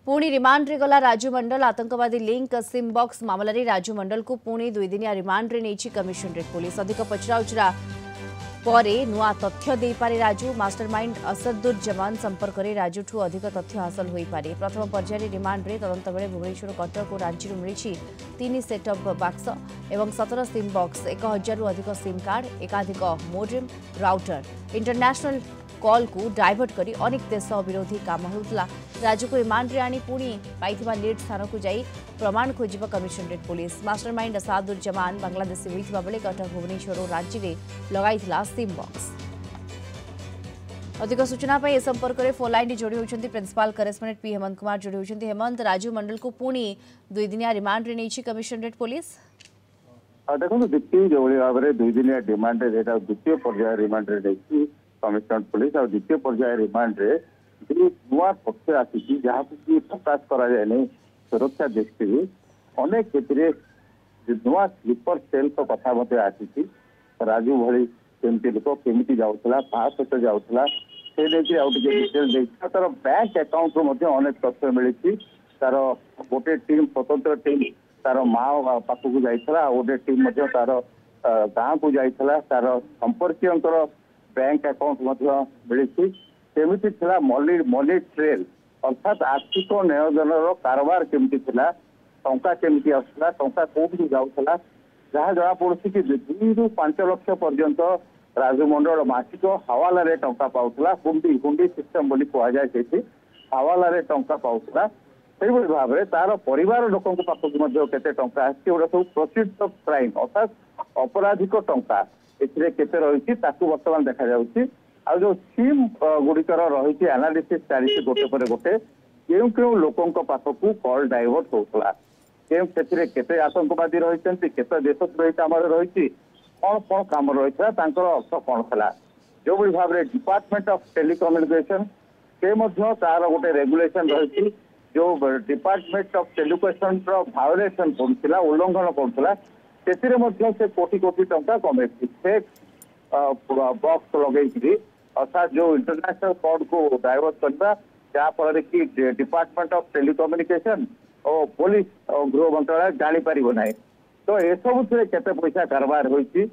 पुणी रिमांड रे गला राजू मंडल आतंकवादी लिंक सिम बॉक्स मामला रे राजू मंडल को पुणी 2 दिनिया रिमांड रे नेछि कमिशनरेट पुलिस अधिक पचराउचरा परे नुआ तथ्य दे पारे राजू मास्टरमाइंड असदुज्जमान संपर्क रे राजू ठू अधिक तथ्य हासिल होई पारे प्रथम पर्याय रिमांड रे तदंत बेले भुवनेश्वर कटक और रांची मिली 3 सेट अप बक्स एवं 17 सिम बॉक्स 1000 रु अधिक सिम कार्ड एकाधिक मोडेम राउटर इंटरनेशनल कॉल को डाइवर्ट करी अनेक देश विरोधी काम होता राजू को रिमांड रे आनी पुणी पाइथिबा लीड स्थान को जाई प्रमाण खोजिबा कमिशनरेट पुलिस मास्टरमाइंड असादुज्जमान बांग्लादेशी होइथिबा बेले कटक भुवनेश्वर और रांची रे लगाइथिला सिम बॉक्स। अधिक सूचना ए संपर्क में फोन लाइन जोड़ी होती principal correspondent P Hemant Kumar जोड़ी होती। हेमंत, राजू मंडल को पुणी 2 दिनिया रिमांड रे नेछि कमिशनरेट पुलिस देखो द्वितीय जो भाव में 2 दिनिया डिमांड द्वितीय पर्याय रिमांड रे कमिशनरेट पुलिस और द्वितीय पर्याय रिमांड रे नुआ तथ्य आसी जहाँ की प्रकाश कराए सुरक्षा दृष्टि अनेक क्षेत्र नुआ स्लीपर सेल तो कथा आसी राजू भली केमती लोक केमी जाऊला सहित जाऊला से डिटेल तार बैंक अकाउंट अनेक तथ्य मिली तार गोटे टीम स्वतंत्र टीम तार माँ पाखक जाइला गोटे टीम तार गाँव को जाइला तार संपर्क बैंक अकाउंट मिली केमिति थिला मनी ट्रेल अर्थात आर्थिक नियोजन कारबार केमिति थिला टंका केमिति आसला टंका कोठी जाउथला जहाँ जना पड़ुछि कि 2 ରୁ 5 लाख पर्यंत राजू मंडल मासिक हवाला रे टंका पाउथला हुंडी सिस्टम बोली कहा जाय सेठी हवाला रे टंका पाउथला सेहि भाव में तार परिवार लोकों पाखक केते टंका आछि ओडा सब प्रोसीड्स ऑफ क्राइम अर्थात अपराधिक टंका एथिरे केते रहिछि ताकू वर्तमान देखा जाउछि आ जो सिम गुड़िकर रही एनालिसिस चली गोटे पर गोटे क्यों क्यों लोकों पाखक कॉल डाइवर्ट होता केते आतंकवादी रही केते देशद्रोही काम रही कौन कौन कम रही अर्थ कौन था जो भाव में डिपार्टमेंट ऑफ टेलीकम्युनिकेशन से तार गोटे रेगुलेशन रही जो डिपार्टमेंट ऑफ टेलीकम्युनिकेशन भायोलेसन करूला उल्लंघन करूला से कोटी कोटी टंका कमे फेक बॉक्स लगे अर्थात जो इंटरनेशनल कोड को डाइवर्ट करना जहाँफल कि डिपार्टमेंट ऑफ टेलीकम्युनिकेशन और पुलिस और गृह मंत्रालय जानी पार ना तो ये सब केते पैसा कारबार होती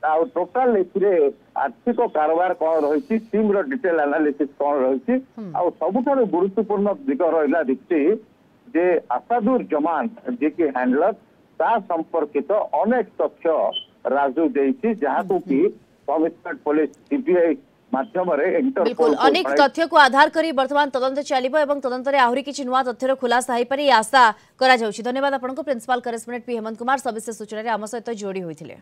टोटाल आर्थिक कारबार कौन रही सिम डिटेल एनालिसिस कौन रही सबुठ गुरुत्वपूर्ण दिग रहा दीप्ति जे असादुज्जमान जी की हैंडलर ता संपर्कित अनेक तथ्य राजू देती जहाँ को कि कमिशनरेट पुलिस सीबीआई बिल्कुल अनेक तथ्य को आधार करी वर्तमान तदंत चलिबो एवं तदंत रे आहुरी किछि नुवा तथ्यर खुलासा होई पारे आशा करा जाउछि। धन्यवाद आपनको principal correspondent P Hemant Kumar सविशेष सूचना रे आम सहित जोड़ी होइथिले।